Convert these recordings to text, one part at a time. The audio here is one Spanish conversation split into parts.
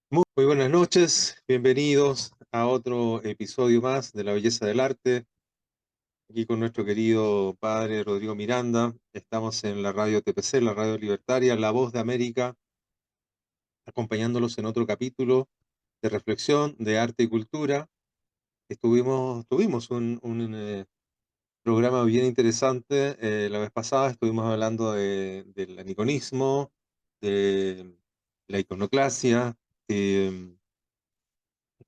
Muy buenas noches, bienvenidos a otro episodio más de La Belleza del Arte, aquí con nuestro querido padre Rodrigo Miranda. Estamos en la radio TPC, la radio libertaria, La Voz de América, acompañándolos en otro capítulo de reflexión de arte y cultura. Tuvimos un programa bien interesante. La vez pasada estuvimos hablando del aniconismo, de la iconoclasia, eh,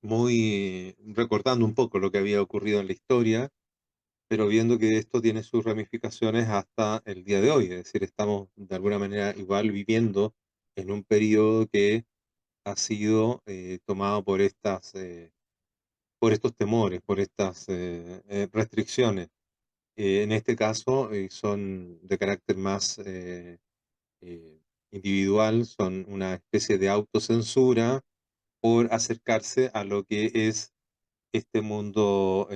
muy recordando un poco lo que había ocurrido en la historia, pero viendo que esto tiene sus ramificaciones hasta el día de hoy. Es decir, estamos de alguna manera igual viviendo en un periodo que ha sido tomado por estos temores, por estas restricciones. En este caso son de carácter más eh, individual, son una especie de autocensura por acercarse a lo que es este mundo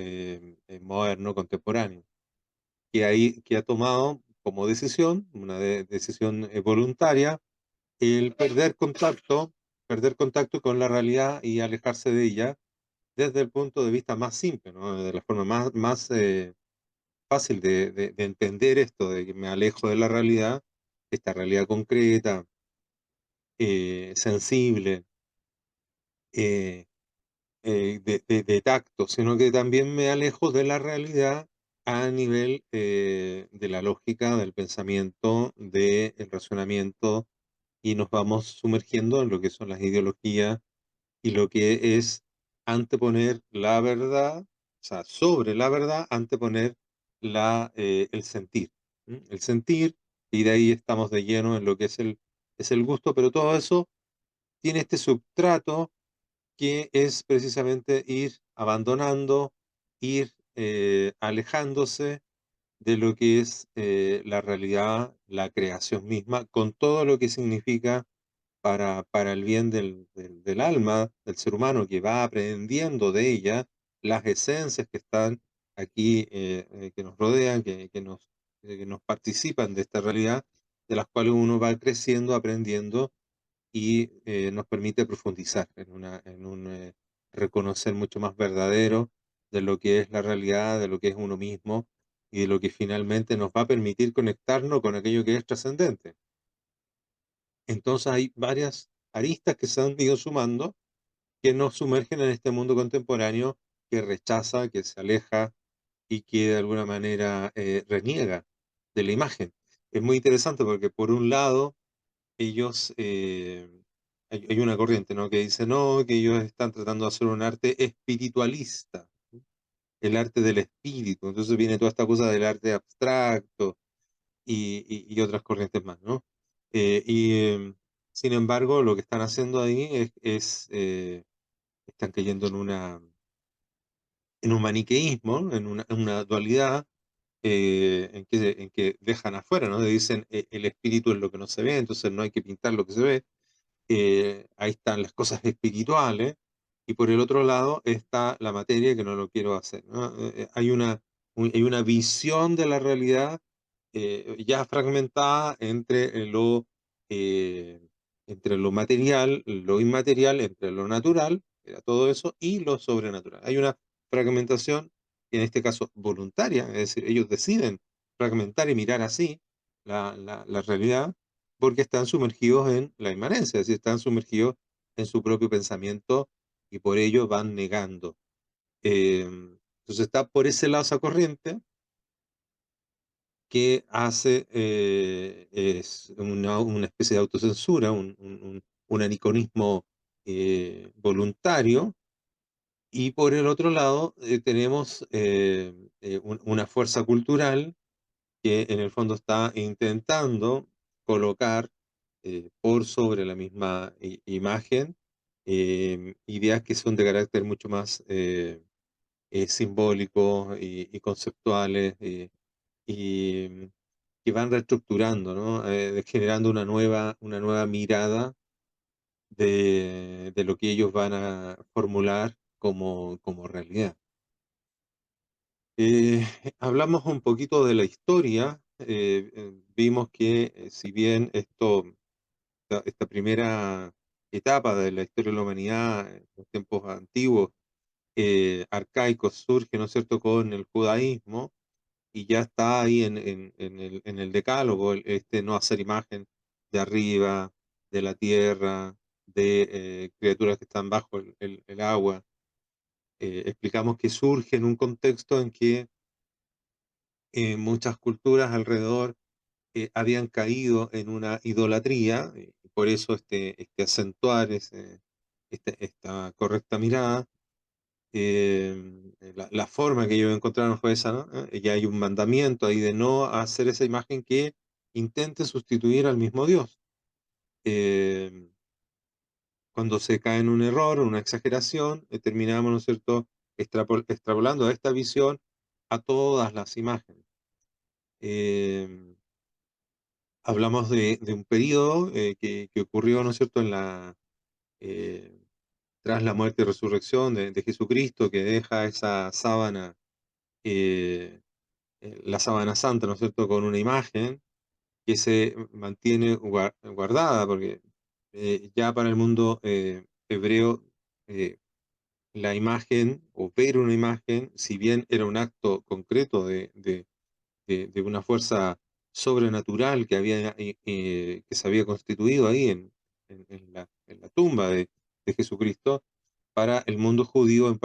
moderno, contemporáneo, que ha tomado como decisión, una decisión voluntaria, el perder contacto con la realidad y alejarse de ella desde el punto de vista más simple, ¿no? De la forma más fácil de entender esto, de que me alejo de la realidad, esta realidad concreta, sensible, eh, de tacto, sino que también me alejo de la realidad a nivel de la lógica, del pensamiento, del razonamiento, y nos vamos sumergiendo en lo que son las ideologías y lo que es anteponer la verdad, o sea, sobre la verdad, anteponer el sentir. El sentir, y de ahí estamos de lleno en lo que es el gusto, pero todo eso tiene este substrato que es precisamente ir abandonando, ir alejándose de lo que es la realidad, la creación misma, con todo lo que significa para el bien del alma, del ser humano, que va aprendiendo de ella las esencias que están aquí, que nos rodean, que nos participan de esta realidad, de las cuales uno va creciendo, aprendiendo y nos permite profundizar en un reconocer mucho más verdadero de lo que es la realidad, de lo que es uno mismo y de lo que finalmente nos va a permitir conectarnos con aquello que es trascendente. Entonces hay varias aristas que se han ido sumando que nos sumergen en este mundo contemporáneo que rechaza, que se aleja y que de alguna manera reniega de la imagen. Es muy interesante porque por un lado ellos, hay una corriente, ¿no? Que dice, no, que ellos están tratando de hacer un arte espiritualista, ¿sí? El arte del espíritu. Entonces viene toda esta cosa del arte abstracto y otras corrientes más, ¿no? Eh, y, em, Sin embargo, lo que están haciendo ahí están cayendo en un maniqueísmo, en una dualidad, en que dejan afuera, ¿no? Dicen, el espíritu es lo que no se ve, entonces no hay que pintar lo que se ve. Ahí están las cosas espirituales, y por el otro lado está la materia que no lo quiero hacer, ¿no? Hay una visión de la realidad ya fragmentada eh, entre lo material, lo inmaterial, entre lo natural, era todo eso, y lo sobrenatural. Hay una fragmentación, en este caso voluntaria, es decir, ellos deciden fragmentar y mirar así la realidad, porque están sumergidos en la inmanencia, es decir, están sumergidos en su propio pensamiento y por ello van negando. Entonces está por ese lado esa corriente que hace es una especie de autocensura, un aniconismo voluntario, y por el otro lado tenemos una fuerza cultural que en el fondo está intentando colocar por sobre la misma imagen ideas que son de carácter mucho más simbólicos y conceptuales y que van reestructurando, ¿no? Generando una nueva mirada de lo que ellos van a formular como realidad. Eh, Hablamos un poquito de la historia. Vimos que si bien esto esta primera etapa de la historia de la humanidad en los tiempos antiguos, arcaicos, surge, ¿no es cierto?, con el judaísmo, y ya está ahí en el decálogo, este no hacer imagen de arriba, de la tierra, de criaturas que están bajo el agua. Explicamos que surge en un contexto en que muchas culturas alrededor habían caído en una idolatría, y por eso este acentuar esta correcta mirada. La forma que ellos encontraron fue esa, ¿no? Ya hay un mandamiento ahí de no hacer esa imagen que intente sustituir al mismo Dios. Eh, Cuando se cae en un error, una exageración, terminamos, ¿no es cierto?, extrapolando a esta visión a todas las imágenes. Eh, Hablamos de un periodo que ocurrió, ¿no es cierto?, eh, tras la muerte y resurrección de Jesucristo, que deja esa sábana, eh, la sábana santa, ¿no es cierto?, con una imagen que se mantiene guardada, porque ya para el mundo hebreo, eh, la imagen o ver una imagen, si bien era un acto concreto de una fuerza sobrenatural que se había constituido ahí en la tumba de Jesucristo, para el mundo judío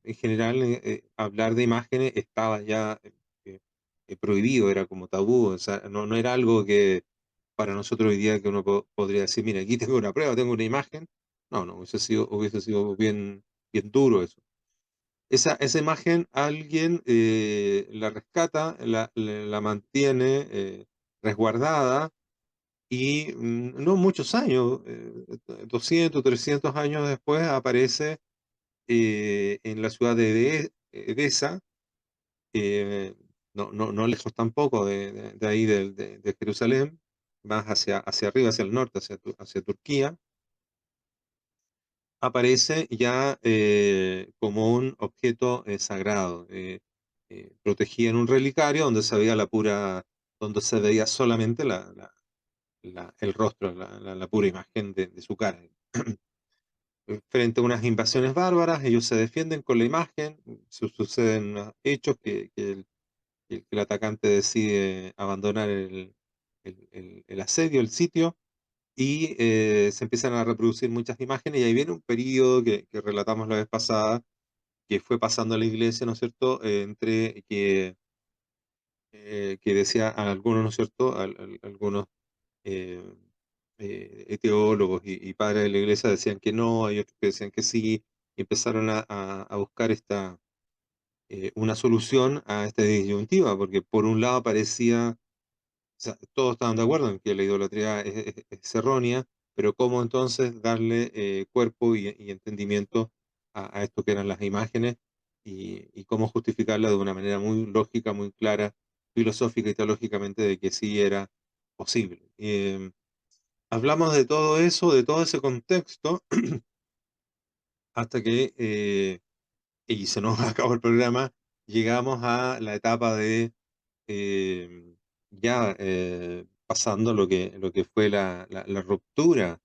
en general, hablar de imágenes estaba ya prohibido, era como tabú, o sea, no era algo que para nosotros hoy día que uno podría decir, mira, aquí tengo una prueba, tengo una imagen. No, no, hubiese sido bien duro eso. Esa imagen alguien la rescata, la mantiene resguardada, y no muchos años, 200, 300 años después, aparece en la ciudad de Edesa, eh, no lejos tampoco de ahí de Jerusalén, más hacia arriba, hacia el norte, hacia Turquía. Aparece ya como un objeto sagrado, protegida en un relicario donde se veía solamente el rostro, la pura imagen de su cara. Frente a unas invasiones bárbaras, ellos se defienden con la imagen, suceden hechos que el atacante decide abandonar el asedio, el sitio, y se empiezan a reproducir muchas imágenes, y ahí viene un periodo que relatamos la vez pasada, que fue pasando a la iglesia, ¿no es cierto?, entre que decía a algunos, ¿no es cierto?, algunos eh, teólogos y padres de la iglesia decían que no, hay otros que decían que sí, y empezaron a buscar una solución a esta disyuntiva, porque por un lado parecía, o sea, todos estaban de acuerdo en que la idolatría es errónea, pero cómo entonces darle cuerpo y entendimiento a esto que eran las imágenes, y cómo justificarla de una manera muy lógica, muy clara, filosófica y teológicamente, de que sí era posible. Hablamos de todo eso, de todo ese contexto, hasta que, y se nos acabó el programa, llegamos a la etapa de eh, ya pasando lo que fue la ruptura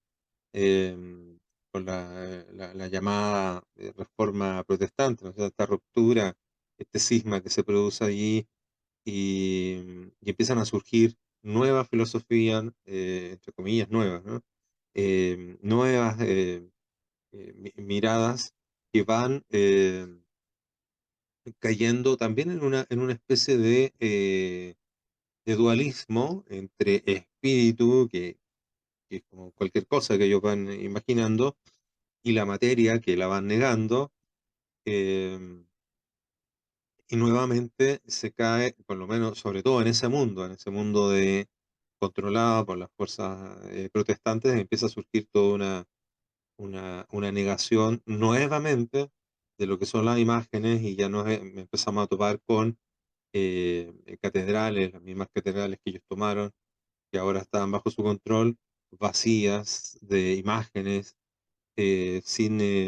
con la llamada reforma protestante, ¿no? O sea, esta ruptura, este cisma que se produce allí, y empiezan a surgir nuevas filosofías, entre comillas nuevas, ¿no? Nuevas miradas que van cayendo también en una especie de dualismo entre espíritu, que es como cualquier cosa que ellos van imaginando, y la materia, que la van negando. em, y nuevamente se cae, por lo menos, sobre todo en ese mundo controlado por las fuerzas protestantes, empieza a surgir toda una negación nuevamente de lo que son las imágenes, y ya empezamos a topar con catedrales, las mismas catedrales que ellos tomaron, que ahora estaban bajo su control, vacías de imágenes, sin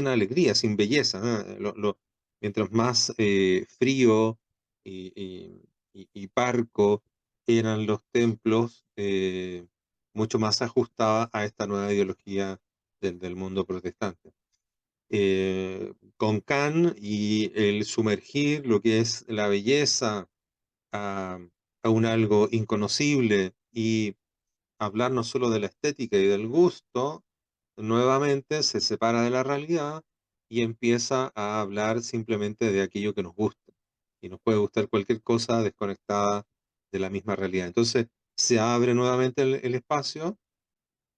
alegría, sin belleza, ¿eh? Mientras más frío y parco eran los templos mucho más ajustados a esta nueva ideología del mundo protestante. Con Kant y el sumergir lo que es la belleza a, a un algo inconocible y hablar no solo de la estética y del gusto, nuevamente se separa de la realidad y empieza a hablar simplemente de aquello que nos gusta. Y nos puede gustar cualquier cosa desconectada de la misma realidad. Entonces se abre nuevamente el espacio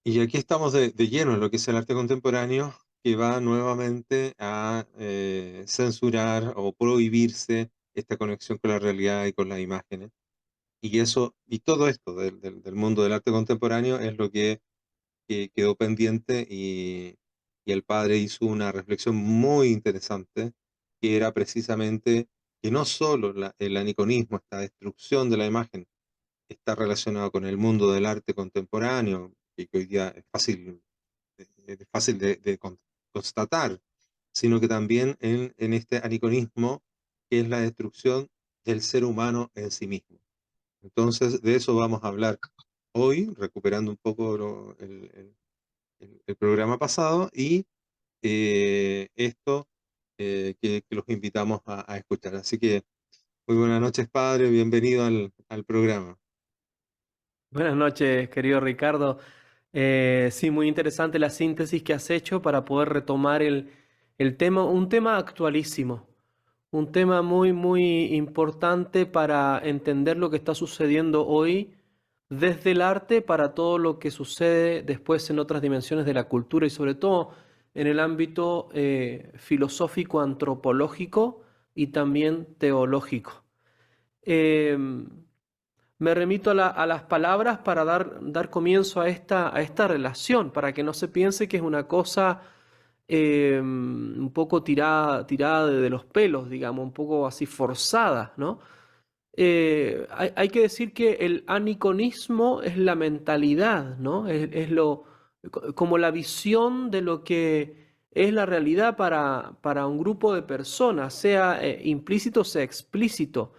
y aquí estamos de lleno en lo que es el arte contemporáneo, que va nuevamente a censurar o prohibirse esta conexión con la realidad y con las imágenes. Y eso, y todo esto del mundo del arte contemporáneo es lo que quedó pendiente y el padre hizo una reflexión muy interesante, que era precisamente que no solo el aniconismo, esta destrucción de la imagen, está relacionado con el mundo del arte contemporáneo, que hoy día es fácil constatar, sino que también en este aniconismo, que es la destrucción del ser humano en sí mismo. Entonces, de eso vamos a hablar hoy, recuperando un poco el programa pasado y esto que los invitamos a escuchar. Así que muy buenas noches, padre, bienvenido al programa. Buenas noches, querido Ricardo. Sí, muy interesante la síntesis que has hecho para poder retomar el tema, un tema actualísimo, un tema muy, muy importante para entender lo que está sucediendo hoy desde el arte para todo lo que sucede después en otras dimensiones de la cultura y sobre todo en el ámbito filosófico, antropológico y también teológico. Em, Me remito a las palabras para dar comienzo a esta relación, para que no se piense que es una cosa un poco tirada de los pelos, digamos, un poco así forzada, ¿no? Hay que decir que el aniconismo es la mentalidad, ¿no? Como la visión de lo que es la realidad para un grupo de personas, sea implícito, sea explícito.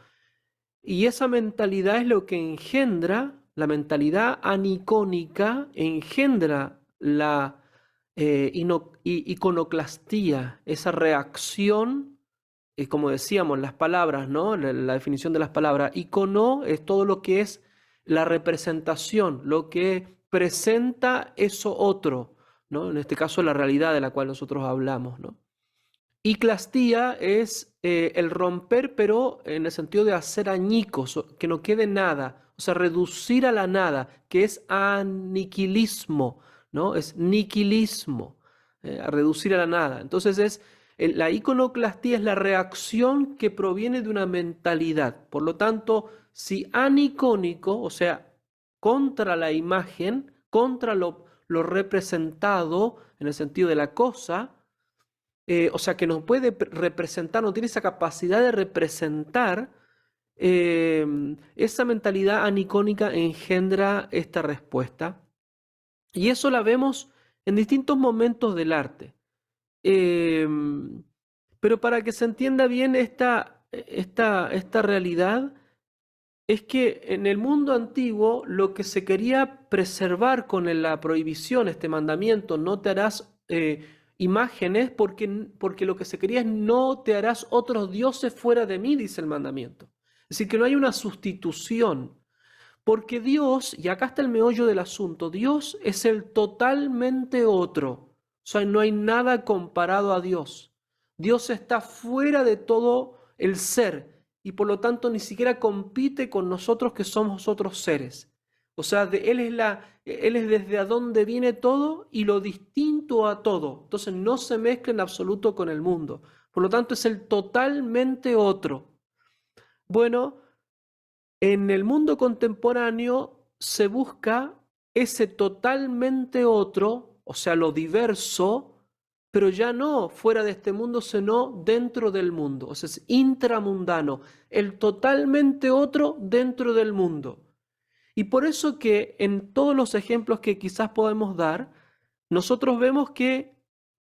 Y esa mentalidad es lo que engendra, la mentalidad anicónica engendra la iconoclastía, esa reacción, como decíamos, las palabras, ¿no? La definición de las palabras. Icono es todo lo que es la representación, lo que presenta eso otro, ¿no? En este caso, la realidad de la cual nosotros hablamos, ¿no? Y clastía es el romper, pero en el sentido de hacer añicos, que no quede nada, o sea, reducir a la nada, que es aniquilismo, ¿no? Es niquilismo, a reducir a la nada. Entonces la iconoclastía es la reacción que proviene de una mentalidad. Por lo tanto, si anicónico, o sea, contra la imagen, contra lo representado en el sentido de la cosa, o sea, que nos puede representar, no tiene esa capacidad de representar, esa mentalidad anicónica engendra esta respuesta. Y eso la vemos en distintos momentos del arte. Eh, pero para que se entienda bien esta realidad, es que en el mundo antiguo lo que se quería preservar con la prohibición, este mandamiento, no te harás imágenes, porque lo que se quería es no te harás otros dioses fuera de mí, dice el mandamiento. Es decir, que no hay una sustitución, porque Dios, y acá está el meollo del asunto, Dios es el totalmente otro, o sea, no hay nada comparado a Dios. Dios está fuera de todo el ser y por lo tanto ni siquiera compite con nosotros que somos otros seres. O sea, Él es desde a dónde viene todo y lo distinto a todo. Entonces no se mezcla en absoluto con el mundo. Por lo tanto es el totalmente otro. Bueno, en el mundo contemporáneo se busca ese totalmente otro, o sea, lo diverso, pero ya no fuera de este mundo, sino dentro del mundo. O sea, es intramundano, el totalmente otro dentro del mundo. Y por eso que en todos los ejemplos que quizás podemos dar, nosotros vemos que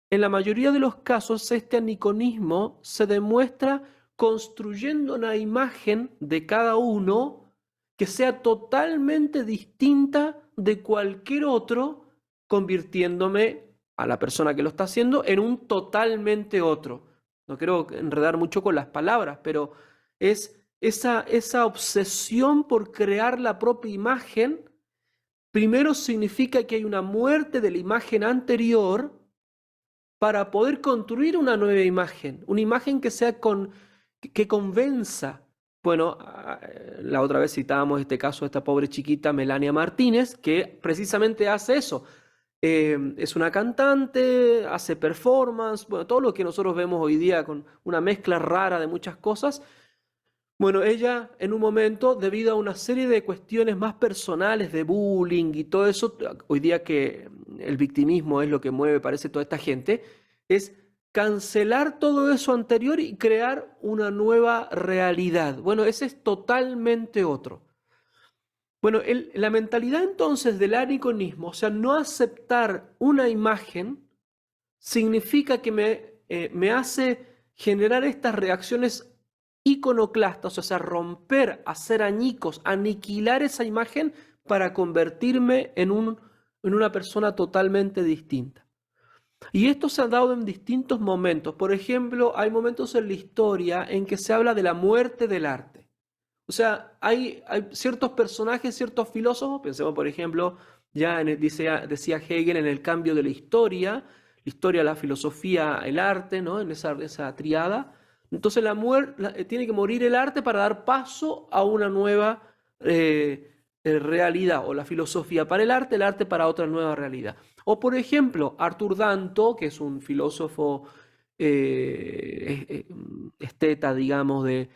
en la mayoría de los casos este aniconismo se demuestra construyendo una imagen de cada uno que sea totalmente distinta de cualquier otro, convirtiéndome a la persona que lo está haciendo en un totalmente otro. No quiero enredar mucho con las palabras, pero es esa obsesión por crear la propia imagen. Primero significa que hay una muerte de la imagen anterior para poder construir una nueva imagen, una imagen que sea que convenza. Bueno, la otra vez citábamos este caso de esta pobre chiquita Melania Martínez, que precisamente hace eso. Es una cantante, hace performance, bueno, todo lo que nosotros vemos hoy día con una mezcla rara de muchas cosas. Bueno, ella en un momento, debido a una serie de cuestiones más personales de bullying y todo eso, hoy día que el victimismo es lo que mueve, parece, toda esta gente, es cancelar todo eso anterior y crear una nueva realidad. Bueno, ese es totalmente otro. Bueno, la mentalidad entonces del aniconismo, o sea, no aceptar una imagen, significa que me hace generar estas reacciones iconoclastas, o sea, romper, hacer añicos, aniquilar esa imagen para convertirme en una persona totalmente distinta. Y esto se ha dado en distintos momentos. Por ejemplo, hay momentos en la historia en que se habla de la muerte del arte. O sea, hay ciertos personajes, ciertos filósofos, pensemos por ejemplo, decía Hegel en el cambio de la historia, la filosofía, el arte, ¿no? En esa triada. Entonces tiene que morir el arte para dar paso a una nueva realidad, o la filosofía para el arte para otra nueva realidad. O por ejemplo, Arthur Danto, que es un filósofo esteta, digamos, de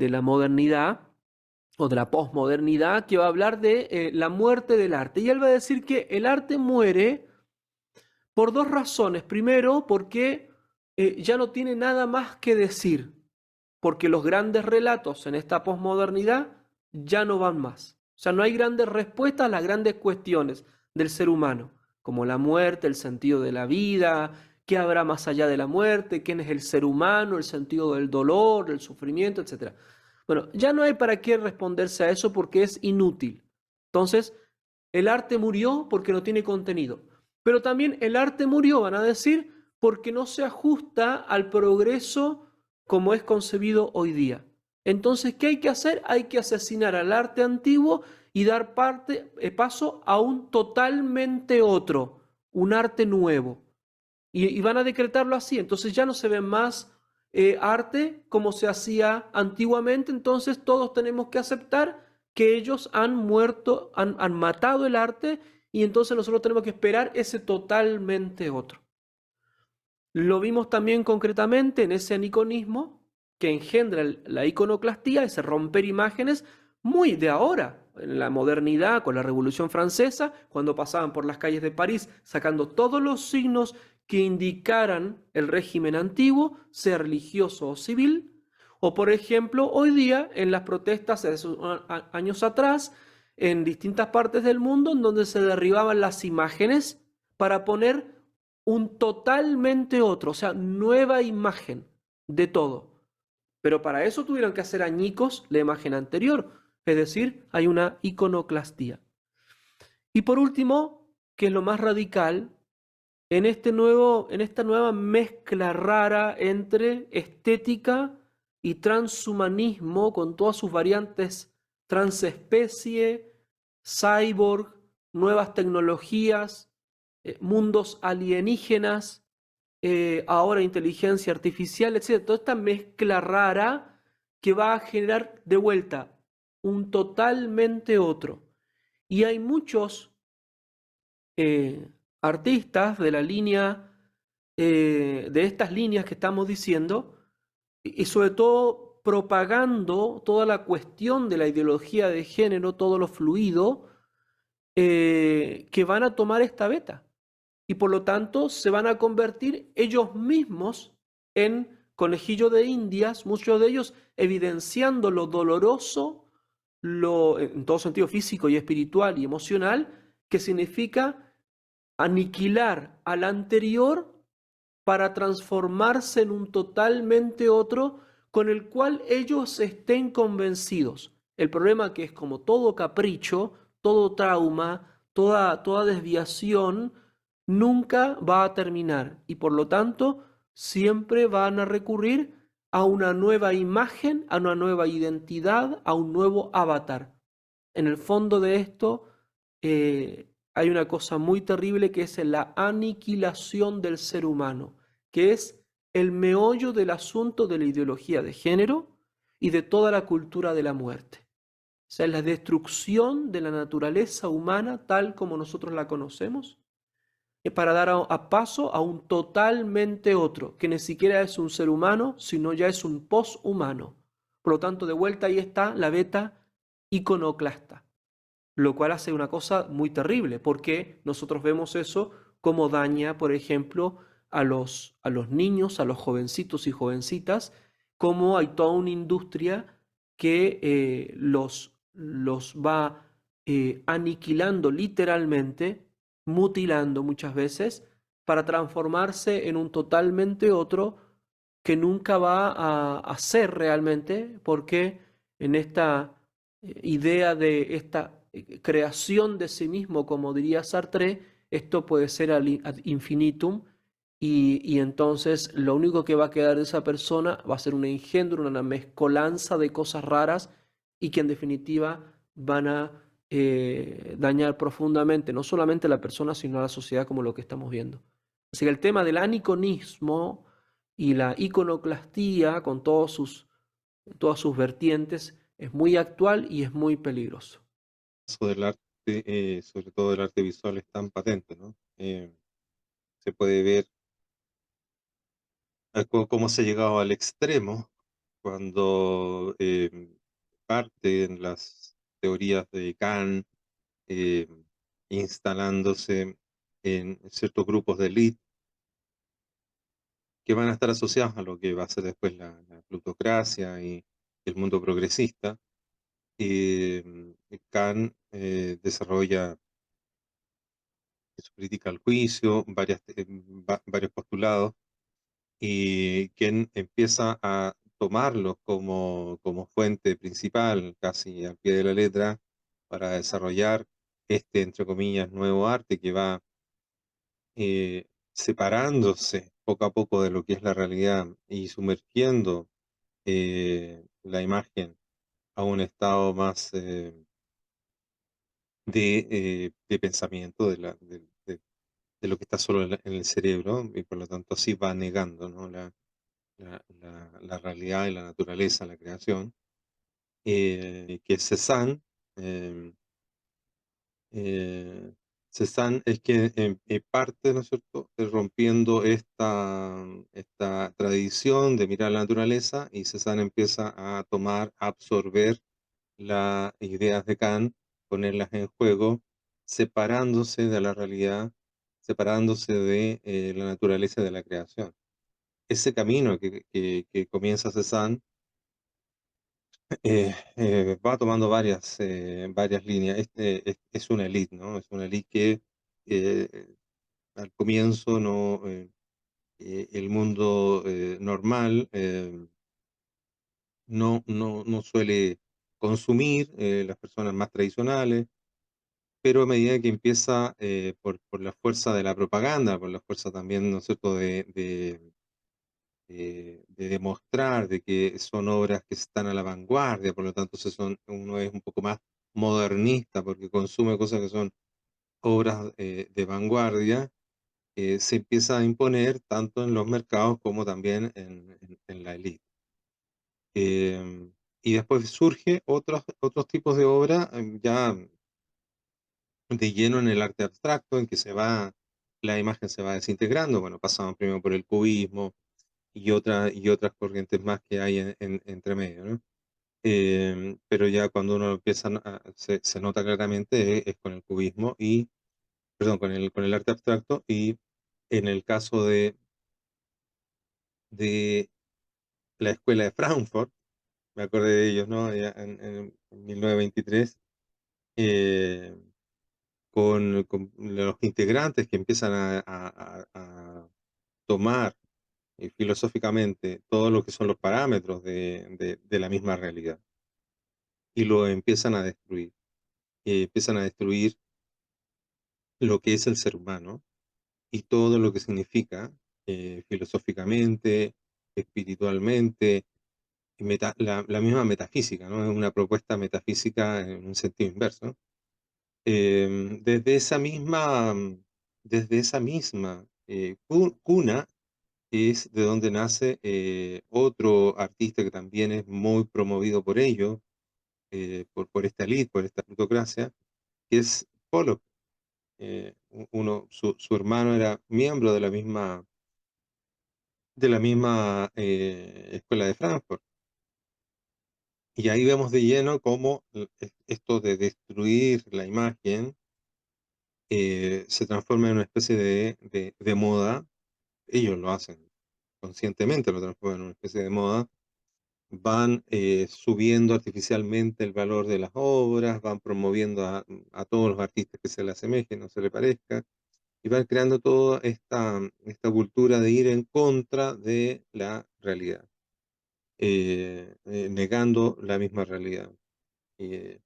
la modernidad o de la posmodernidad, que va a hablar de la muerte del arte. Y él va a decir que el arte muere por dos razones. Primero, porque ya no tiene nada más que decir, porque los grandes relatos en esta posmodernidad ya no van más. O sea, no hay grandes respuestas a las grandes cuestiones del ser humano, como la muerte, el sentido de la vida, qué habrá más allá de la muerte, quién es el ser humano, el sentido del dolor, del sufrimiento, etc. Bueno, ya no hay para qué responderse a eso porque es inútil. Entonces, el arte murió porque no tiene contenido. Pero también el arte murió, van a decir, porque no se ajusta al progreso como es concebido hoy día. Entonces, ¿qué hay que hacer? Hay que asesinar al arte antiguo y dar paso a un totalmente otro, un arte nuevo. Y van a decretarlo así. Entonces ya no se ve más arte como se hacía antiguamente. Entonces todos tenemos que aceptar que ellos han muerto, han matado el arte, y entonces nosotros tenemos que esperar ese totalmente otro. Lo vimos también concretamente en ese aniconismo que engendra la iconoclastía, ese romper imágenes, muy de ahora, en la modernidad, con la Revolución Francesa, cuando pasaban por las calles de París sacando todos los signos que indicaran el régimen antiguo, sea religioso o civil, o por ejemplo hoy día en las protestas de esos años atrás, en distintas partes del mundo, en donde se derribaban las imágenes para poner un totalmente otro, o sea, nueva imagen de todo. Pero para eso tuvieron que hacer añicos la imagen anterior, es decir, hay una iconoclastía. Y por último, que es lo más radical, en esta nueva mezcla rara entre estética y transhumanismo, con todas sus variantes transespecie, cyborg, nuevas tecnologías, mundos alienígenas, ahora inteligencia artificial, etc. Toda esta mezcla rara que va a generar de vuelta un totalmente otro. Y hay muchos artistas de la línea, de estas líneas que estamos diciendo, y sobre todo propagando toda la cuestión de la ideología de género, todo lo fluido, que van a tomar esta beta. Y por lo tanto se van a convertir ellos mismos en conejillos de indias, muchos de ellos evidenciando lo doloroso, en todo sentido físico y espiritual y emocional, que significa aniquilar al anterior para transformarse en un totalmente otro con el cual ellos estén convencidos. El problema que es como todo capricho, todo trauma, toda desviación, nunca va a terminar y por lo tanto siempre van a recurrir a una nueva imagen, a una nueva identidad, a un nuevo avatar. En el fondo de esto hay una cosa muy terrible que es la aniquilación del ser humano, que es el meollo del asunto de la ideología de género y de toda la cultura de la muerte. O sea, la destrucción de la naturaleza humana tal como nosotros la conocemos para dar a paso a un totalmente otro, que ni siquiera es un ser humano, sino ya es un poshumano. Por lo tanto, de vuelta ahí está la beta iconoclasta, lo cual hace una cosa muy terrible, porque nosotros vemos eso como daña, por ejemplo, a los niños, a los jovencitos y jovencitas, como hay toda una industria que los va aniquilando literalmente, mutilando muchas veces, para transformarse en un totalmente otro que nunca va a ser realmente, porque en esta idea de esta creación de sí mismo, como diría Sartre, esto puede ser ad infinitum y entonces lo único que va a quedar de esa persona va a ser un engendro, una mezcolanza de cosas raras y que en definitiva van a dañar profundamente no solamente a la persona, sino a la sociedad como lo que estamos viendo. Así que el tema del aniconismo y la iconoclastía con todas sus vertientes es muy actual y es muy peligroso. Eso del arte, sobre todo del arte visual, es tan patente, ¿no? Se puede ver cómo se ha llegado al extremo cuando parten las teorías de Kant eh, instalándose en ciertos grupos de élite que van a estar asociados a lo que va a ser después la plutocracia y el mundo progresista. Eh, Kant desarrolla su crítica al juicio, varios postulados, y quien empieza a tomarlos como fuente principal, casi al pie de la letra, para desarrollar este, entre comillas, nuevo arte que va separándose poco a poco de lo que es la realidad y sumergiendo la imagen a un estado más de pensamiento de lo que está solo en el cerebro y por lo tanto así va negando, ¿no? La realidad y la naturaleza, la creación, que es Cézanne. eh, eh, Cézanne es que parte, ¿no es cierto?, rompiendo esta tradición de mirar la naturaleza y Cézanne empieza a tomar, a absorber las ideas de Kant, ponerlas en juego, separándose de la realidad, separándose de la naturaleza de la creación. Ese camino que comienza Cézanne va tomando varias líneas. Es una élite, ¿no? Es una élite que al comienzo no, el mundo normal no suele consumir, las personas más tradicionales, pero a medida que empieza por la fuerza de la propaganda, por la fuerza también, ¿no es cierto?, de demostrar de que son obras que están a la vanguardia, por lo tanto uno es un poco más modernista porque consume cosas que son obras de vanguardia, se empieza a imponer tanto en los mercados como también en la élite. Y después surge otros tipos de obras ya de lleno en el arte abstracto, en que la imagen se va desintegrando. Bueno, pasamos primero por el cubismo y otras corrientes más que hay entre medio, ¿no? Pero ya cuando uno empieza, se nota claramente es con el cubismo y, perdón, con el arte abstracto y en el caso de la escuela de Frankfurt, me acordé de ellos, ¿no? Ya en 1923, eh, con los integrantes que empiezan a tomar filosóficamente todo lo que son los parámetros de la misma realidad. y lo empiezan a destruir. Empiezan a destruir lo que es el ser humano y todo lo que significa filosóficamente, espiritualmente, la misma metafísica, ¿no? Es una propuesta metafísica en un sentido inverso. Desde esa misma, cuna es de donde nace otro artista que también es muy promovido por ellos, por esta élite, por esta plutocracia, que es Pollock. Su hermano era miembro de la misma escuela de Frankfurt. Y ahí vemos de lleno cómo esto de destruir la imagen se transforma en una especie de moda. Ellos lo hacen conscientemente, lo transforman en una especie de moda. Van subiendo artificialmente el valor de las obras, van promoviendo a todos los artistas que se le asemejen, no se le parezca, y van creando toda esta cultura de ir en contra de la realidad, negando la misma realidad. eh,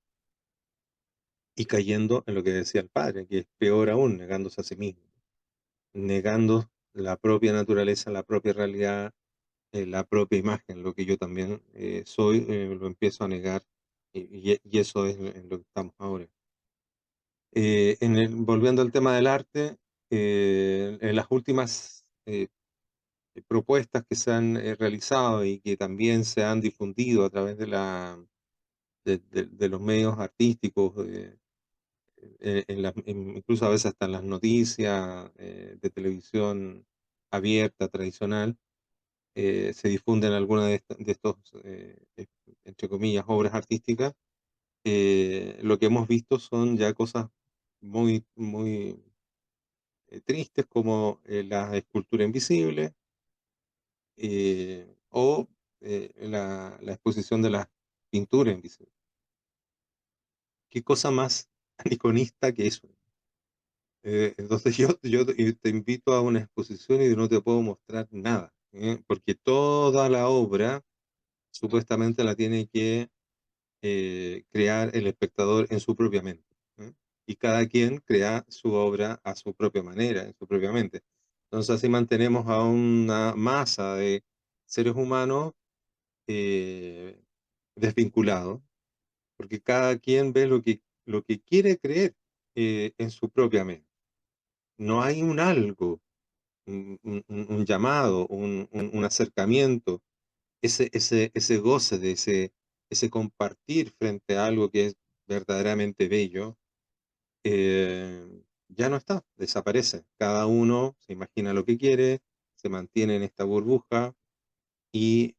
y cayendo en lo que decía el padre, que es peor aún, negándose a sí mismo, negando la propia naturaleza, la propia realidad, la propia imagen, lo que yo también soy, lo empiezo a negar y eso es en lo que estamos ahora. Volviendo al tema del arte, en las últimas propuestas que se han realizado y que también se han difundido a través de los medios artísticos, incluso a veces hasta en las noticias de televisión abierta, tradicional, se difunden algunas de estos, entre comillas, obras artísticas. Lo que hemos visto son ya cosas muy tristes como la escultura invisible o la exposición de la pintura invisible. ¿Qué cosa más iconista que eso? Entonces yo te invito a una exposición y no te puedo mostrar nada, porque toda la obra supuestamente la tiene que crear el espectador en su propia mente. ¿Eh? Y cada quien crea su obra a su propia manera, en su propia mente. Entonces así mantenemos a una masa de seres humanos eh, desvinculados, porque cada quien ve lo que quiere creer en su propia mente. No hay un algo, un llamado, un acercamiento, ese goce de ese compartir frente a algo que es verdaderamente bello, eh, ya no está, desaparece. Cada uno se imagina lo que quiere, se mantiene en esta burbuja y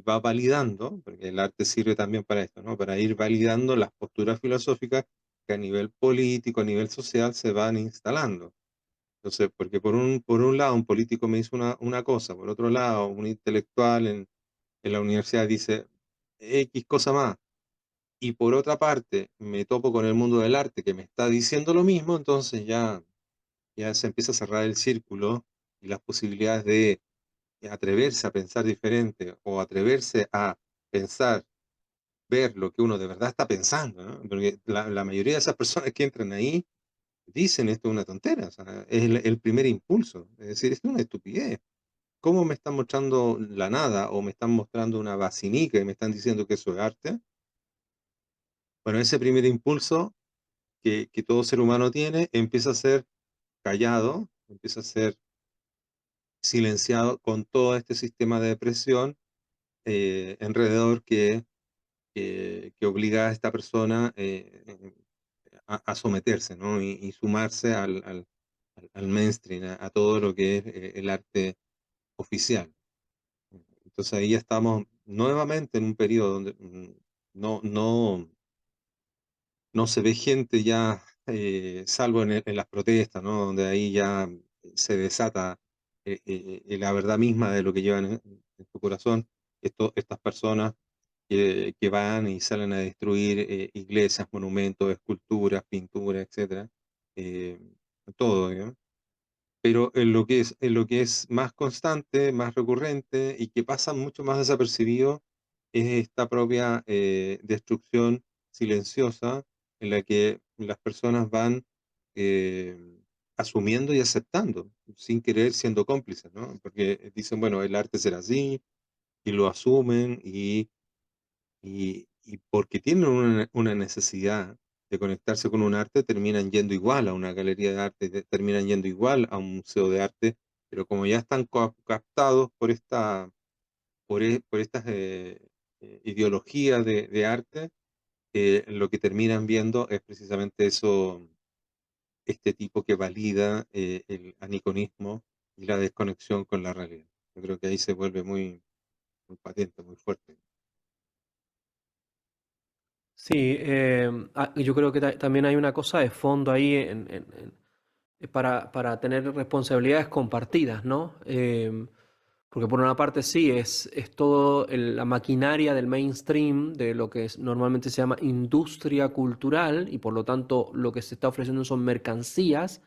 va validando, porque el arte sirve también para esto, ¿no? Para ir validando las posturas filosóficas que a nivel político, a nivel social se van instalando. Entonces, porque por un lado un político me hizo una cosa, por otro lado un intelectual en la universidad dice X cosa más, y por otra parte me topo con el mundo del arte que me está diciendo lo mismo, entonces ya se empieza a cerrar el círculo y las posibilidades de atreverse a pensar diferente o atreverse a pensar, ver lo que uno de verdad está pensando, ¿no? Porque la mayoría de esas personas que entran ahí dicen esto es una tontera, o sea, es el primer impulso, es decir, esto es una estupidez. ¿Cómo me están mostrando la nada o me están mostrando una basinica y me están diciendo que eso es arte? Bueno, ese primer impulso que todo ser humano tiene empieza a ser callado, empieza a ser silenciado con todo este sistema de presión alrededor que obliga a esta persona a someterse, ¿no? Y sumarse al mainstream, a todo lo que es el arte oficial. Entonces ahí ya estamos nuevamente en un periodo donde no, no, no se ve gente ya, salvo en las protestas, ¿no? Donde ahí ya se desata la verdad misma de lo que llevan en su corazón estas personas que van y salen a destruir iglesias, monumentos, esculturas, pinturas, etcétera, eh, todo, ¿no? Pero en lo que es más constante, más recurrente y que pasa mucho más desapercibido es esta propia destrucción silenciosa en la que las personas van eh, asumiendo y aceptando, sin querer siendo cómplices, ¿no? Porque dicen, bueno, el arte será así, y lo asumen, y porque tienen una necesidad de conectarse con un arte, terminan yendo igual a una galería de arte, terminan yendo igual a un museo de arte, pero como ya están captados por por estas ideologías de arte, lo que terminan viendo es precisamente eso, este tipo que valida el aniconismo y la desconexión con la realidad. Yo creo que ahí se vuelve muy patente, muy fuerte. Sí, yo creo que también hay una cosa de fondo ahí para tener responsabilidades compartidas, ¿no? Porque por una parte sí, es todo la maquinaria del mainstream, de lo que normalmente se llama industria cultural, y por lo tanto lo que se está ofreciendo son mercancías.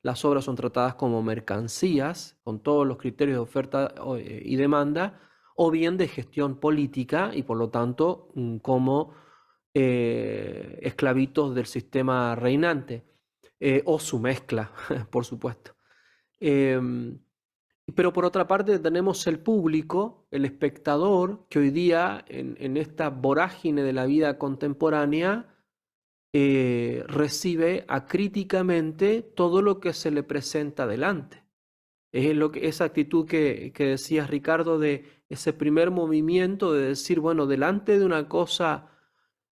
Las obras son tratadas como mercancías, con todos los criterios de oferta y demanda, o bien de gestión política, y por lo tanto como esclavitos del sistema reinante, o su mezcla, por supuesto. Em, pero por otra parte tenemos el público, el espectador, que hoy día en esta vorágine de la vida contemporánea recibe acríticamente todo lo que se le presenta delante. Es esa actitud que decías, Ricardo, de ese primer movimiento de decir, bueno, delante de una cosa,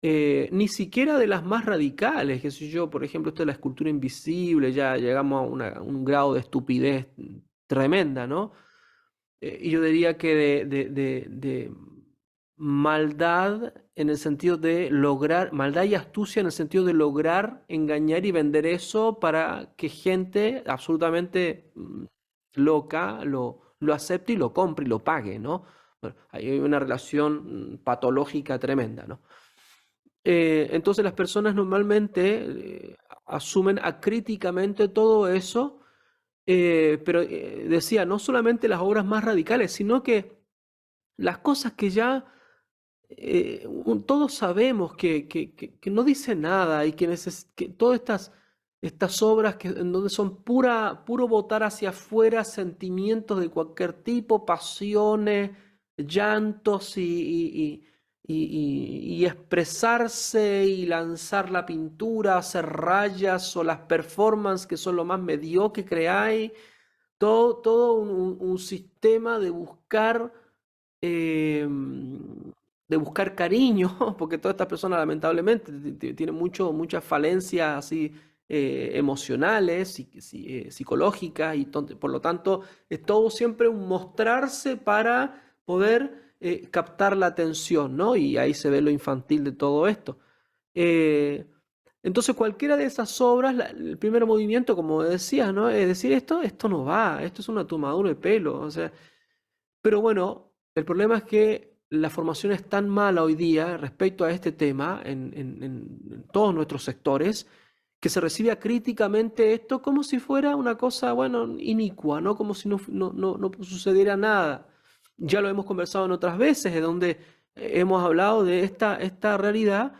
ni siquiera de las más radicales, qué sé yo, por ejemplo, esto de la escultura invisible, ya llegamos a un grado de estupidez tremenda, ¿no? Y yo diría que de maldad en el sentido de lograr, maldad y astucia en el sentido de lograr engañar y vender eso para que gente absolutamente loca lo acepte y lo compre y lo pague, ¿no? Bueno, ahí hay una relación patológica tremenda, ¿no? Entonces las personas normalmente asumen acríticamente todo eso, pero decía, no solamente las obras más radicales, sino que las cosas que ya todos sabemos que no dice nada y que todas estas obras en donde son puro botar hacia afuera sentimientos de cualquier tipo, pasiones, llantos y expresarse y lanzar la pintura, hacer rayas o las performances que son lo más mediocre que hay, todo un sistema eh, de buscar cariño, porque todas estas personas lamentablemente tienen muchas falencias así emocionales, psicológicas, y por lo tanto es todo siempre un mostrarse para poder captar la atención, ¿no? Y ahí se ve lo infantil de todo esto. Eh, entonces cualquiera de esas obras, el primer movimiento, como decías, ¿no? Es decir, esto no va, esto es una tomadura de pelo, o sea, pero bueno, el problema es que la formación es tan mala hoy día respecto a este tema en todos nuestros sectores, que se recibe críticamente esto como si fuera una cosa, bueno, inicua, ¿no? Como si no sucediera nada. Ya lo hemos conversado en otras veces, de donde hemos hablado de esta realidad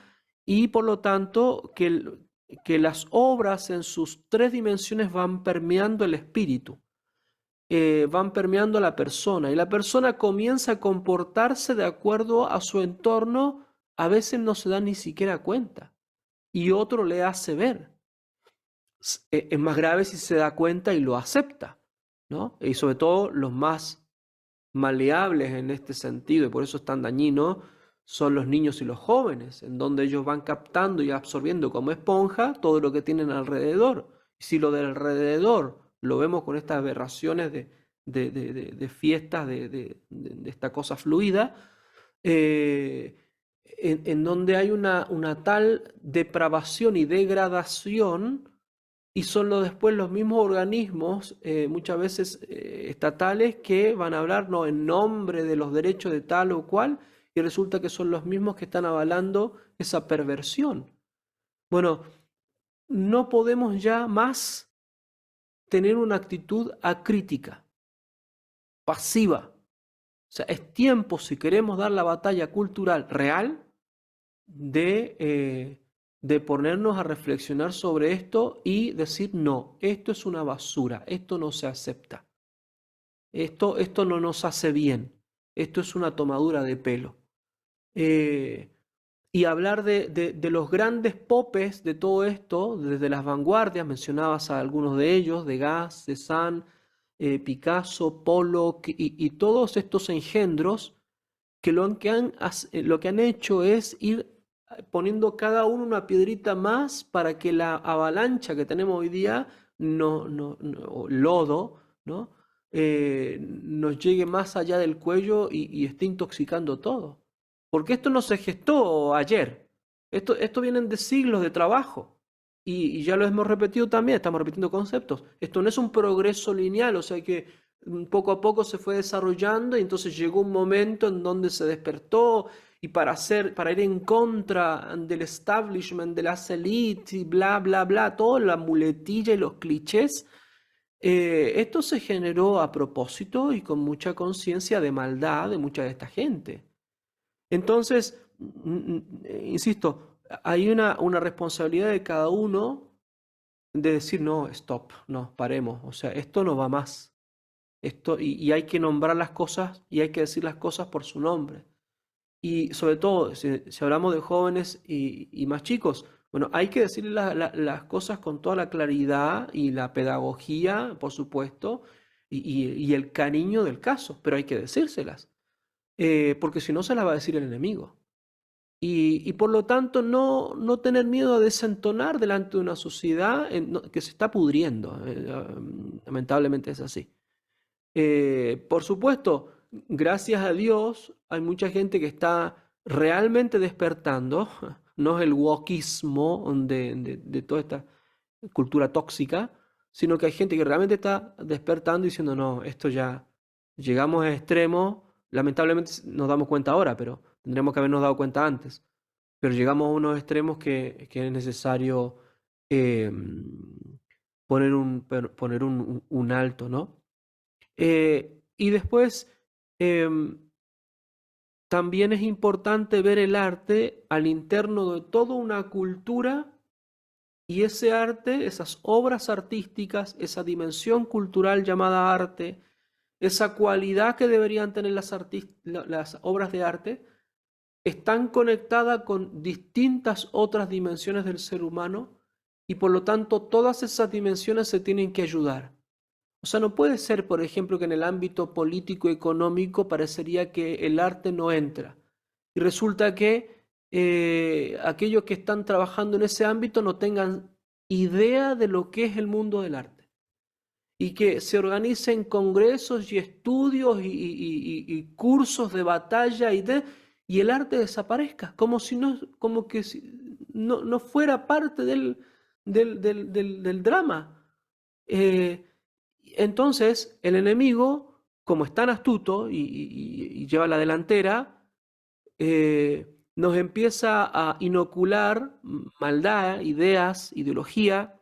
y por lo tanto que las obras en sus tres dimensiones van permeando el espíritu, van permeando a la persona y la persona comienza a comportarse de acuerdo a su entorno, a veces no se da ni siquiera cuenta y otro le hace ver. Es más grave si se da cuenta y lo acepta, ¿no? Y sobre todo los más maleables en este sentido, y por eso es tan dañino, son los niños y los jóvenes, en donde ellos van captando y absorbiendo como esponja todo lo que tienen alrededor. Y si lo del alrededor lo vemos con estas aberraciones de fiestas, de esta cosa fluida, eh, en donde hay una tal depravación y degradación, y son después los mismos organismos, muchas veces estatales, que van a hablar no en nombre de los derechos de tal o cual, y resulta que son los mismos que están avalando esa perversión. Bueno, no podemos ya más tener una actitud acrítica, pasiva. O sea, es tiempo, si queremos dar la batalla cultural real, de ponernos a reflexionar sobre esto y decir, no, esto es una basura, esto no se acepta, esto no nos hace bien, esto es una tomadura de pelo. Eh, y hablar de los grandes popes de todo esto, desde las vanguardias, mencionabas a algunos de ellos, Degas, Cézanne, Picasso, Pollock y todos estos engendros que lo que han hecho es ir poniendo cada uno una piedrita más para que la avalancha que tenemos hoy día, o lodo, ¿no? Nos llegue más allá del cuello y esté intoxicando todo. Porque esto no se gestó ayer. Esto vienen de siglos de trabajo. Y ya lo hemos repetido también, estamos repitiendo conceptos. Esto no es un progreso lineal, o sea que poco a poco se fue desarrollando y entonces llegó un momento en donde se despertó y para ir en contra del establishment, de las élites y bla, bla, bla, toda la muletilla y los clichés, esto se generó a propósito y con mucha conciencia de maldad de mucha de esta gente. Entonces, insisto, hay una responsabilidad de cada uno de decir, no, stop, no, paremos, o sea, esto no va más. Y hay que nombrar las cosas y hay que decir las cosas por su nombre. Y sobre todo, si hablamos de jóvenes y más chicos, bueno, hay que decir las cosas con toda la claridad y la pedagogía, por supuesto, y el cariño del caso, pero hay que decírselas, porque si no se las va a decir el enemigo. Y por lo tanto, no tener miedo a desentonar delante de una sociedad que se está pudriendo. Lamentablemente es así. Por supuesto, gracias a Dios, hay mucha gente que está realmente despertando, no es el wokismo de toda esta cultura tóxica, sino que hay gente que realmente está despertando y diciendo, no, esto ya llegamos a extremos, lamentablemente nos damos cuenta ahora, pero tendríamos que habernos dado cuenta antes, pero llegamos a unos extremos que es necesario eh, poner un alto, ¿no? Y después, em, también es importante ver el arte al interno de toda una cultura y ese arte, esas obras artísticas, esa dimensión cultural llamada arte, esa cualidad que deberían tener las obras de arte, están conectadas con distintas otras dimensiones del ser humano y por lo tanto todas esas dimensiones se tienen que ayudar. O sea, no puede ser, por ejemplo, que en el ámbito político-económico parecería que el arte no entra. Y resulta que aquellos que están trabajando en ese ámbito no tengan idea de lo que es el mundo del arte. Y que se organicen congresos y estudios y cursos de batalla y el arte desaparezca, como si no, como que no fuera parte del drama. Eh, entonces, el enemigo, como es tan astuto y lleva la delantera, nos empieza a inocular maldad, ideas, ideología,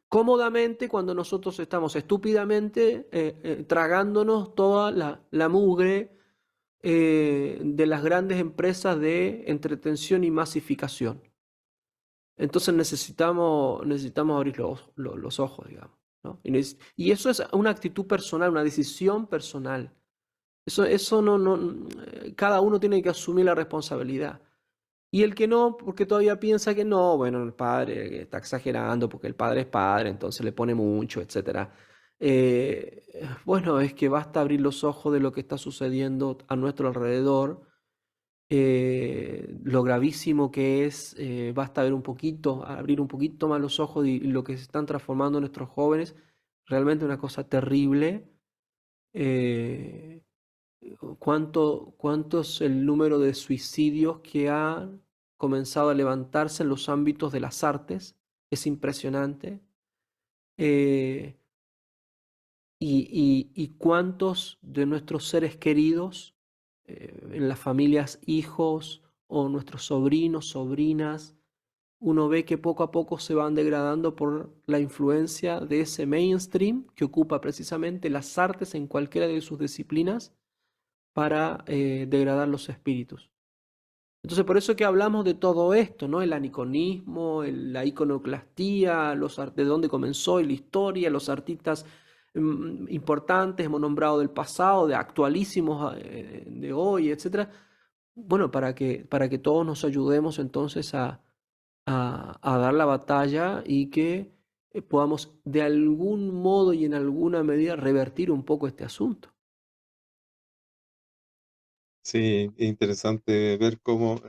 cómodamente cuando nosotros estamos estúpidamente tragándonos toda la mugre de las grandes empresas de entretención y masificación. Entonces necesitamos abrir los ojos, digamos, ¿no? Y eso es una actitud personal, una decisión personal. Eso cada uno tiene que asumir la responsabilidad. Y el que no, porque todavía piensa que no, bueno, el padre que está exagerando porque el padre es padre, entonces le pone mucho, etcétera. Bueno, es que basta abrir los ojos de lo que está sucediendo a nuestro alrededor, lo gravísimo que es, basta ver un poquito, abrir un poquito más los ojos y lo que se están transformando nuestros jóvenes, realmente una cosa terrible. Eh, ¿Cuánto es el número de suicidios que ha comenzado a levantarse en los ámbitos de las artes? Es impresionante. Eh, y cuántos de nuestros seres queridos, en las familias, hijos o nuestros sobrinos, sobrinas, uno ve que poco a poco se van degradando por la influencia de ese mainstream que ocupa precisamente las artes en cualquiera de sus disciplinas para degradar los espíritus. Entonces, por eso que hablamos de todo esto, ¿no? El aniconismo, la iconoclastía, de dónde comenzó y la historia, los artistas importantes, hemos nombrado del pasado, de actualísimos de hoy, etcétera. Bueno, para que todos nos ayudemos entonces a dar la batalla y que podamos de algún modo y en alguna medida revertir un poco este asunto. Sí, es interesante ver cómo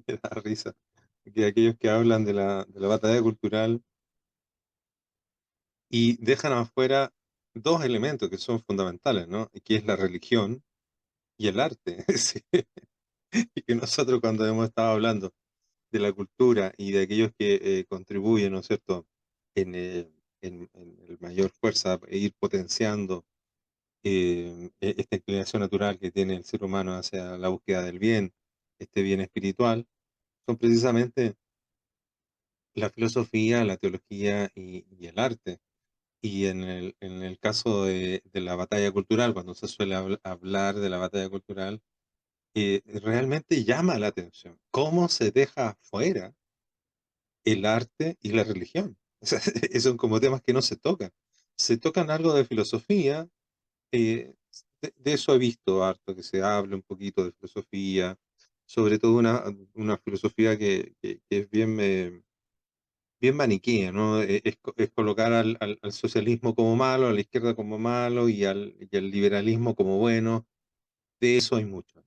me da risa que aquellos que hablan de la batalla cultural y dejan afuera dos elementos que son fundamentales, ¿no? Y que es la religión y el arte. Sí. Y que nosotros cuando hemos estado hablando de la cultura y de aquellos que contribuyen, ¿no es cierto?, en el mayor fuerza e ir potenciando esta inclinación natural que tiene el ser humano hacia la búsqueda del bien, este bien espiritual, son precisamente la filosofía, la teología y el arte. Y en el caso de la batalla cultural, cuando se suele hablar de la batalla cultural, realmente llama la atención cómo se deja afuera el arte y la religión. O sea, son como temas que no se tocan. Se tocan algo de filosofía, eh, de eso he visto harto, que se hable un poquito de filosofía, sobre todo una filosofía que es bien, bien maniquea, ¿no? Es colocar al socialismo como malo, a la izquierda como malo y al liberalismo como bueno. De eso hay mucho.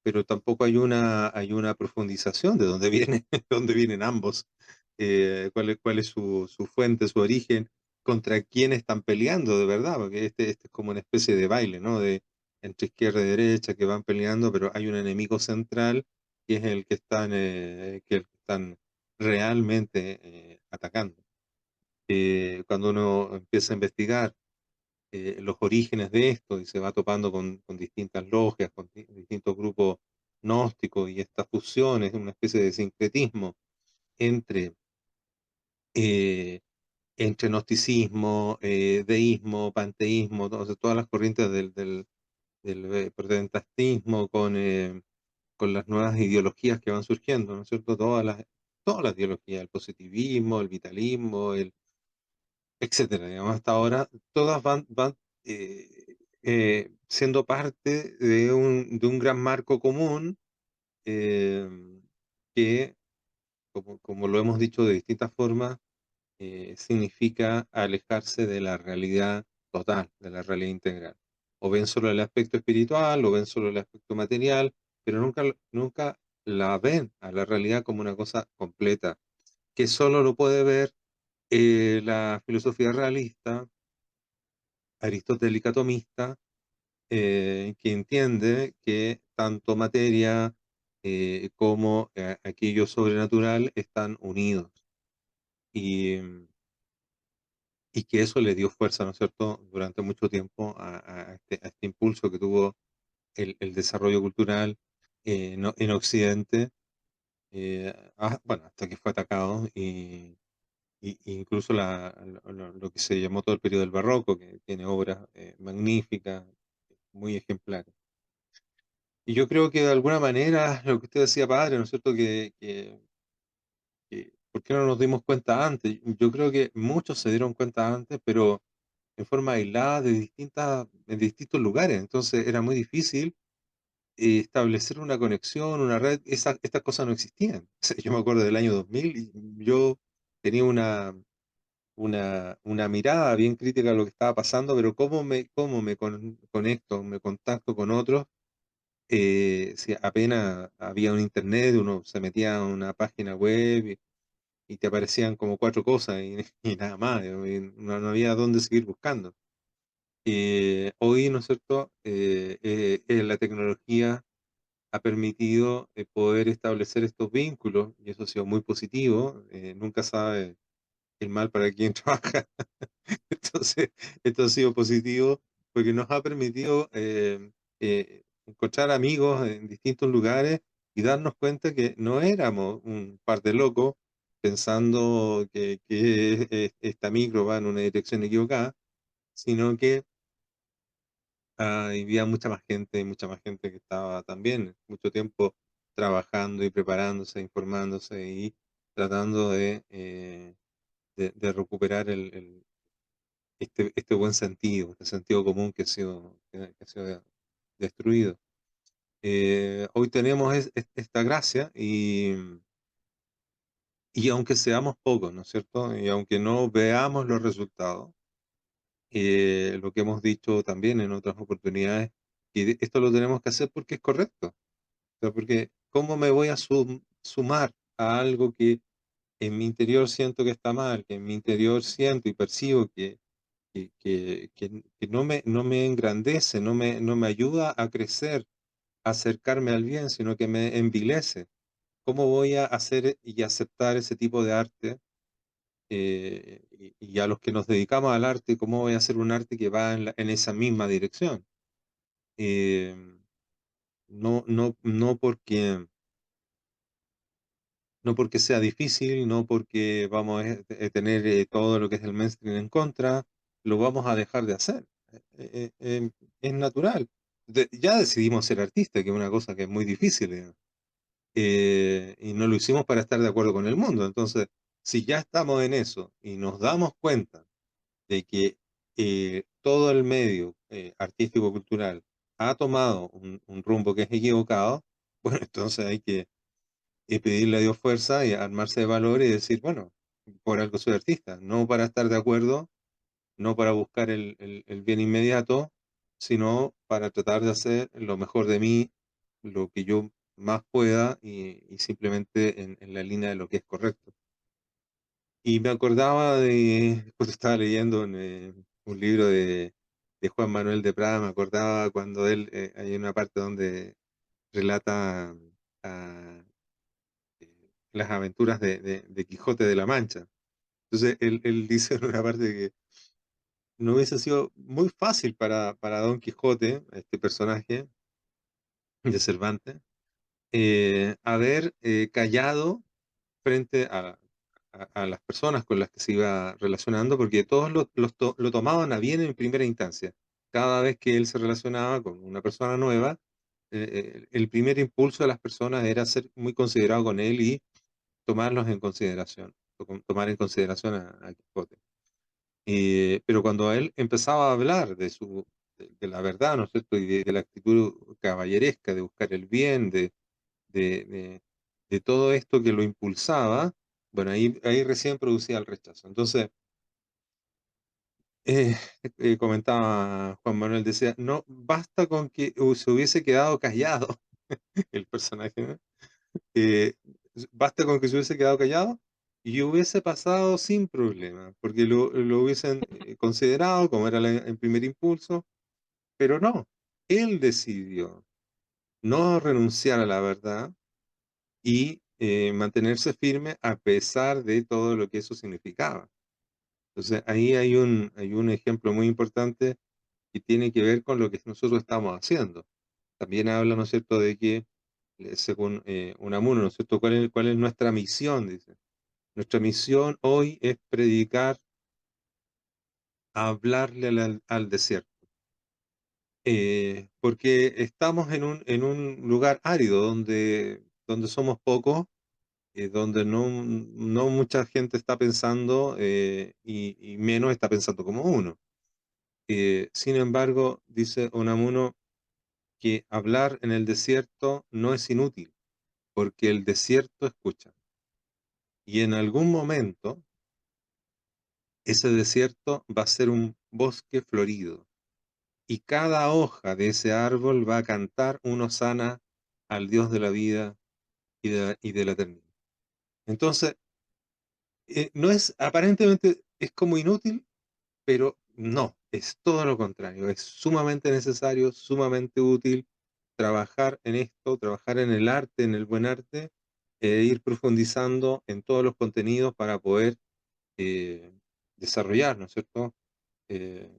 Pero tampoco hay una profundización de dónde viene, dónde vienen ambos, cuál es su fuente, su origen, contra quién están peleando de verdad, porque este es como una especie de baile, ¿no? De entre izquierda y derecha que van peleando, pero hay un enemigo central que es el que están realmente atacando. Cuando uno empieza a investigar los orígenes de esto y se va topando con distintas logias, con distintos grupos gnósticos y estas fusiones, una especie de sincretismo entre, eh, entre gnosticismo, deísmo, panteísmo, todas las corrientes del protestantismo con las nuevas ideologías que van surgiendo, ¿no es cierto? Todas las ideologías, el positivismo, el vitalismo, etcétera, digamos, hasta ahora, todas van siendo parte de un gran marco común eh, que, como lo hemos dicho de distintas formas, significa alejarse de la realidad total, de la realidad integral. O ven solo el aspecto espiritual, o ven solo el aspecto material, pero nunca la ven a la realidad como una cosa completa, que solo lo puede ver la filosofía realista aristotélica tomista, que entiende que tanto materia como aquello sobrenatural están unidos y, y que eso le dio fuerza, ¿no es cierto?, durante mucho tiempo a este impulso que tuvo el desarrollo cultural en Occidente, bueno, hasta que fue atacado y incluso lo que se llamó todo el periodo del barroco, que tiene obras magníficas, muy ejemplares. Y yo creo que de alguna manera, lo que usted decía, padre, ¿no es cierto? ¿Por qué no nos dimos cuenta antes? Yo creo que muchos se dieron cuenta antes, pero en forma aislada en distintos lugares. Entonces era muy difícil establecer una conexión, una red. Estas cosas no existían. O sea, yo me acuerdo del año 2000 y yo tenía una mirada bien crítica a lo que estaba pasando, pero cómo me conecto, me contacto con otros si apenas había un internet, uno se metía a una página web y te aparecían como cuatro cosas y, y nada más, y no había dónde seguir buscando. Hoy, ¿no es cierto? La tecnología ha permitido poder establecer estos vínculos y eso ha sido muy positivo. Nunca sabe el mal para quien trabaja. Entonces, esto ha sido positivo porque nos ha permitido encontrar amigos en distintos lugares y darnos cuenta que no éramos un par de locos, pensando que esta micro va en una dirección equivocada, sino que había mucha más gente que estaba también mucho tiempo trabajando y preparándose, informándose y tratando de recuperar este buen sentido, este sentido común que ha sido destruido. Hoy tenemos esta gracia y aunque seamos pocos, ¿no es cierto? Y aunque no veamos los resultados, lo que hemos dicho también en otras oportunidades, que esto lo tenemos que hacer porque es correcto. O sea, porque ¿cómo me voy a sumar a algo que en mi interior siento que está mal, que en mi interior siento y percibo que no me engrandece, no me ayuda a crecer, a acercarme al bien, sino que me envilece? ¿Cómo voy a hacer y aceptar ese tipo de arte? Y a los que nos dedicamos al arte, ¿cómo voy a hacer un arte que va en esa misma dirección? Eh, no porque no porque sea difícil, no porque vamos tener todo lo que es el mainstream en contra, lo vamos a dejar de hacer. Es natural. Ya decidimos ser artistas, que es una cosa que es muy difícil, y no lo hicimos para estar de acuerdo con el mundo. Entonces, si ya estamos en eso y nos damos cuenta de que todo el medio artístico-cultural ha tomado un rumbo que es equivocado, bueno, entonces hay que y pedirle a Dios fuerza y armarse de valor y decir, bueno, por algo soy artista, no para estar de acuerdo, no para buscar el bien inmediato, sino para tratar de hacer lo mejor de mí, lo que yo más pueda y simplemente en la línea de lo que es correcto. Y me acordaba de, cuando estaba leyendo un libro de Juan Manuel de Prada, me acordaba cuando él, hay una parte donde relata a las aventuras de Quijote de la Mancha. Entonces, él dice en una parte que no hubiese sido muy fácil para Don Quijote, este personaje de Cervantes, haber callado frente a las personas con las que se iba relacionando, porque todos lo tomaban a bien en primera instancia. Cada vez que él se relacionaba con una persona nueva, el primer impulso de las personas era ser muy considerado con él y tomarlos en consideración, tomar en consideración a Quijote. Pero cuando él empezaba a hablar de la verdad, ¿no es cierto? Y de la actitud caballeresca, de buscar el bien, de, de- de todo esto que lo impulsaba, bueno, ahí recién producía el rechazo. Entonces, eh, comentaba Juan Manuel, decía, no basta con que se hubiese quedado callado el personaje, ¿no? eh, Basta con que se hubiese quedado callado y hubiese pasado sin problema, porque lo hubiesen considerado como era el primer impulso, pero no, él decidió no renunciar a la verdad y mantenerse firme a pesar de todo lo que eso significaba. Entonces ahí hay un ejemplo muy importante que tiene que ver con lo que nosotros estamos haciendo. También habla, ¿no es cierto?, de que, según Unamuno, ¿no es cierto?, cuál es nuestra misión, dice. Nuestra misión hoy es predicar, hablarle al desierto, porque estamos en un lugar árido donde somos pocos, donde no mucha gente está pensando y menos está pensando como uno. Sin embargo, dice Unamuno que hablar en el desierto no es inútil, porque el desierto escucha. Y en algún momento ese desierto va a ser un bosque florido y cada hoja de ese árbol va a cantar una hosana al Dios de la vida y de la eternidad. Entonces, no es, aparentemente es como inútil, pero no, es todo lo contrario, es sumamente necesario, sumamente útil trabajar en esto, trabajar en el arte, en el buen arte, ir profundizando en todos los contenidos para poder eh, desarrollar, ¿no es cierto? eh,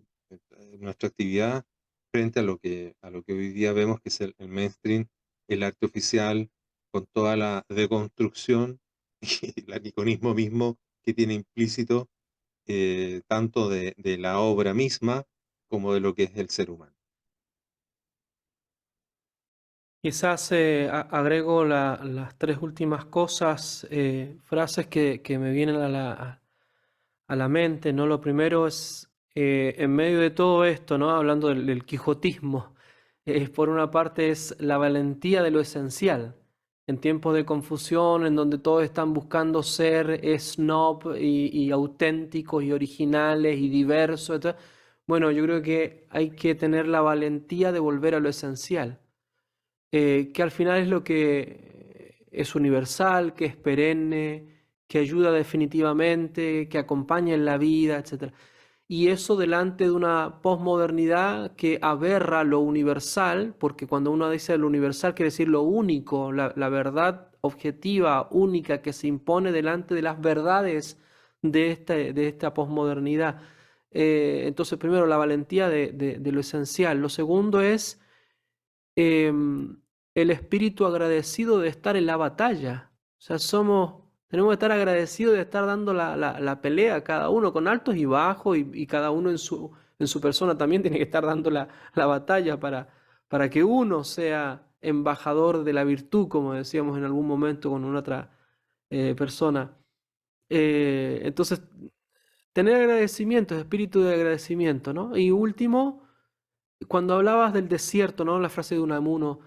Nuestra actividad frente a lo que hoy día vemos que es el mainstream, el arte oficial, con toda la deconstrucción. el aniconismo mismo que tiene implícito tanto de la obra misma como de lo que es el ser humano. Quizás agrego las tres últimas cosas, frases que me vienen a la mente, ¿no? Lo primero es, en medio de todo esto, ¿no? Hablando del quijotismo, por una parte es la valentía de lo esencial. En tiempos de confusión, en donde todos están buscando ser snob y auténticos y originales y diversos, etc. Bueno, yo creo que hay que tener la valentía de volver a lo esencial, que al final es lo que es universal, que es perenne, que ayuda definitivamente, que acompaña en la vida, etc. Y eso delante de una posmodernidad que aberra lo universal, porque cuando uno dice lo universal quiere decir lo único, la verdad objetiva, única, que se impone delante de las verdades de esta posmodernidad. Entonces, primero, la valentía de lo esencial. Lo segundo es el espíritu agradecido de estar en la batalla. O sea, tenemos que estar agradecidos de estar dando la pelea, cada uno con altos y bajos, y cada uno en su persona también tiene que estar dando la batalla para que uno sea embajador de la virtud, como decíamos en algún momento con una otra persona. Entonces, tener agradecimiento, espíritu de agradecimiento, ¿no? Y último, cuando hablabas del desierto, ¿no? La frase de Unamuno,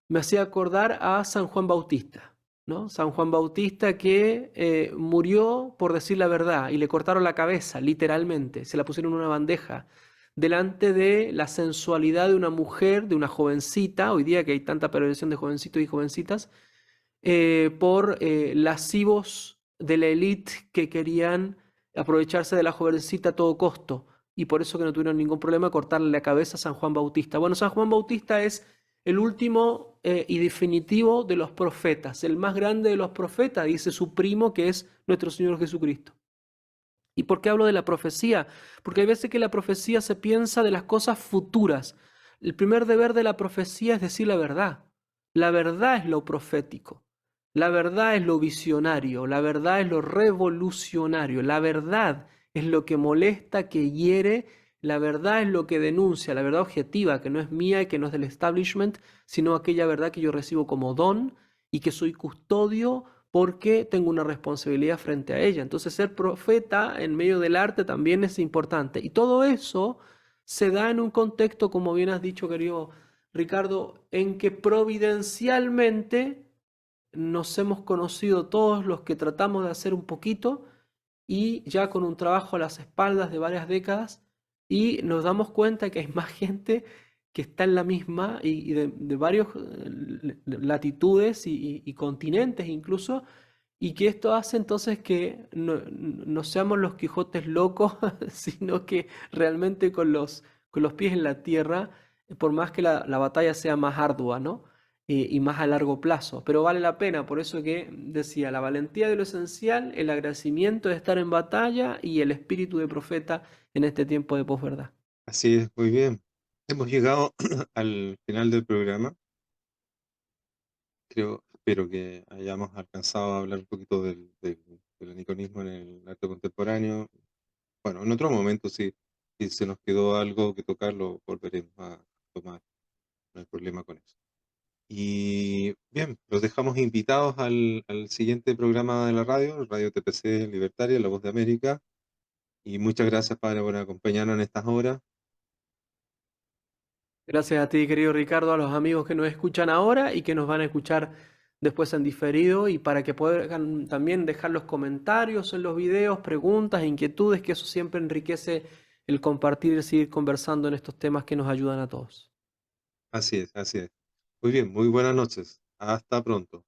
me hacía acordar a San Juan Bautista, ¿no? San Juan Bautista que murió por decir la verdad y le cortaron la cabeza, literalmente, se la pusieron en una bandeja, delante de la sensualidad de una mujer, de una jovencita, hoy día que hay tanta perversión de jovencitos y jovencitas, por lascivos de la élite que querían aprovecharse de la jovencita a todo costo, y por eso que no tuvieron ningún problema cortarle la cabeza a San Juan Bautista. Bueno, San Juan Bautista es el último y definitivo de los profetas, el más grande de los profetas, dice su primo, que es nuestro Señor Jesucristo. ¿Y por qué hablo de la profecía? Porque hay veces que la profecía se piensa de las cosas futuras. El primer deber de la profecía es decir la verdad. La verdad es lo profético. La verdad es lo visionario. La verdad es lo revolucionario. La verdad es lo que molesta, que hiere. La verdad es lo que denuncia. La verdad objetiva, que no es mía y que no es del establishment, sino aquella verdad que yo recibo como don y que soy custodio porque tengo una responsabilidad frente a ella. Entonces, ser profeta en medio del arte también es importante. Y todo eso se da en un contexto, como bien has dicho, querido Ricardo, en que providencialmente nos hemos conocido todos los que tratamos de hacer un poquito, y ya con un trabajo a las espaldas de varias décadas, y nos damos cuenta que hay más gente que está en la misma y de varias latitudes y continentes incluso, y que esto hace entonces que no seamos los Quijotes locos, sino que realmente con los pies en la tierra, por más que la batalla sea más ardua, ¿no? Y más a largo plazo, pero vale la pena. Por eso que decía, la valentía de lo esencial, el agradecimiento de estar en batalla y el espíritu de profeta en este tiempo de posverdad. Así es, muy bien. Hemos llegado al final del programa. Espero que hayamos alcanzado a hablar un poquito del aniconismo en el arte contemporáneo. Bueno, en otro momento, si se nos quedó algo que tocar, lo volveremos a tomar. No hay problema con eso. Y bien, los dejamos invitados al siguiente programa de la radio, Radio TPC Libertaria, La Voz de América. Y muchas gracias, Padre, por acompañarnos en estas horas. Gracias a ti, querido Ricardo, a los amigos que nos escuchan ahora y que nos van a escuchar después en diferido, y para que puedan también dejar los comentarios en los videos, preguntas, inquietudes, que eso siempre enriquece el compartir y seguir conversando en estos temas que nos ayudan a todos. Así es, así es. Muy bien, muy buenas noches. Hasta pronto.